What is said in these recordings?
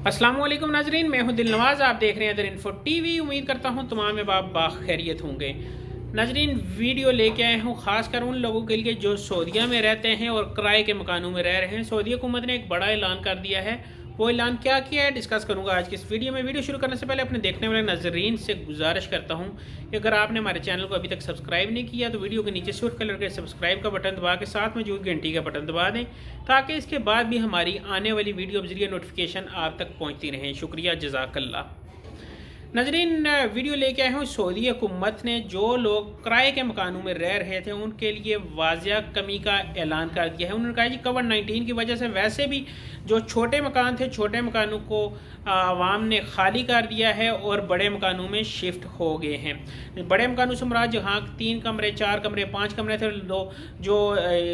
अस्सलाम वालेकुम नाजरीन, मैं हूं दिलनवाज। आप देख रहे हैं इधर इन्फो टीवी। उम्मीद करता हूं तमाम बाप बाखैरियत होंगे। नाजरीन, वीडियो लेके आए हूं खासकर उन लोगों के लिए जो सऊदीया में रहते हैं और किराए के मकानों में रह रहे हैं। सऊदी हुकूमत ने एक बड़ा ऐलान कर दिया है। वो ऐलान क्या किया है डिस्कस करूंगा आज की इस वीडियो में। वीडियो शुरू करने से पहले अपने देखने वाले नाजरीन से गुजारिश करता हूं कि अगर आपने हमारे चैनल को अभी तक सब्सक्राइब नहीं किया तो वीडियो के नीचे सुर्ख कलर के सब्सक्राइब का बटन दबा के साथ में जो घंटी का बटन दबा दें, ताकि इसके बाद भी हमारी आने वाली वीडियो जरिए नोटिफिकेशन आप तक पहुँचती रहें। शुक्रिया, जज़ाकल्लाह। नाजरीन, वीडियो लेके आए हूँ। सऊदी हुकूमत ने जो लोग किराए के मकानों में रह रहे थे उनके लिए वाजिया कमी का ऐलान कर दिया है। उन्होंने कहा जी कोविड-19 की वजह से वैसे भी जो छोटे मकान थे, छोटे मकानों को आवाम ने खाली कर दिया है और बड़े मकानों में शिफ्ट हो गए हैं। बड़े मकानों से मुराद जहाँ 3 कमरे, 4 कमरे, 5 कमरे थे, जो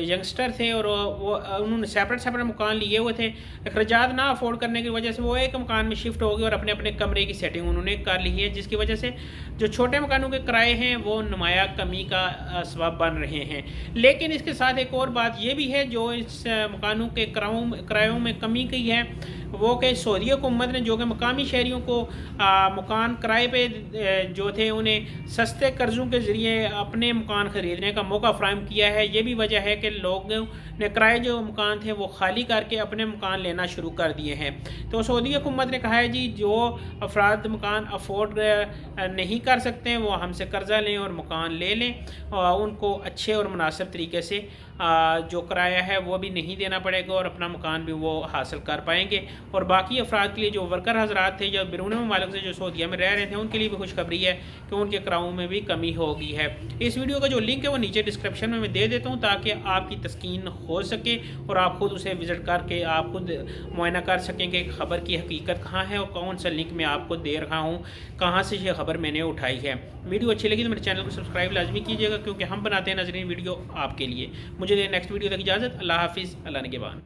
यंगस्टर थे और वो उन्होंने सेपरेट मकान लिए हुए थे, अखराजात ना अफोर्ड करने की वजह से वो एक मकान में शिफ्ट हो गए और अपने अपने कमरे की सेटिंग उन्होंने कर ली है, जिसकी वजह से जो छोटे मकानों के किराए हैं वो नुमाया कमी का सबब बन रहे हैं। लेकिन इसके साथ एक और बात ये भी है, जो इस मकानों के किरायों में कमी की है वो कि सऊदी हुकूमत ने जो कि मकामी शहरियों को मकान किराए पे जो थे उन्हें सस्ते कर्ज़ों के ज़रिए अपने मकान ख़रीदने का मौका फ़राहम किया है। ये भी वजह है कि लोगों ने किराए जो मकान थे वो खाली करके अपने मकान लेना शुरू कर दिए हैं। तो सऊदी हुकूमत ने कहा है जी जो अफराद मकान अफोर्ड नहीं कर सकते हैं वो हमसे कर्ज़ा लें और मकान ले लें, और उनको अच्छे और मुनासिब तरीके से जो किराया है वो भी नहीं देना पड़ेगा और अपना मकान भी वो हासिल कर पाएंगे। और बाकी अफराद के लिए जो वर्कर हजरात थे, जो बैरून ममालिक से जो सऊदीया में रह रहे थे, उनके लिए भी खुशखबरी है कि उनके किरायों में भी कमी हो गई है। इस वीडियो का जो लिंक है वो नीचे डिस्क्रिप्शन में मैं दे देता हूँ, ताकि आपकी तस्कीन हो सके और आप खुद उसे विज़िट करके आप खुद मुआयना कर सकें कि खबर की हकीकत कहाँ है और कौन सा लिंक मैं आपको दे रहा हूँ, कहाँ से ये खबर मैंने उठाई है। वीडियो अच्छी लगी तो मेरे चैनल को सब्सक्राइब लाजमी कीजिएगा, क्योंकि हम बनाते हैं नाज़रीन वीडियो आपके लिए। मुझे नेक्स्ट वीडियो तक इजाज़त। अल्लाह हाफिज़, अल्लाह निगहबान।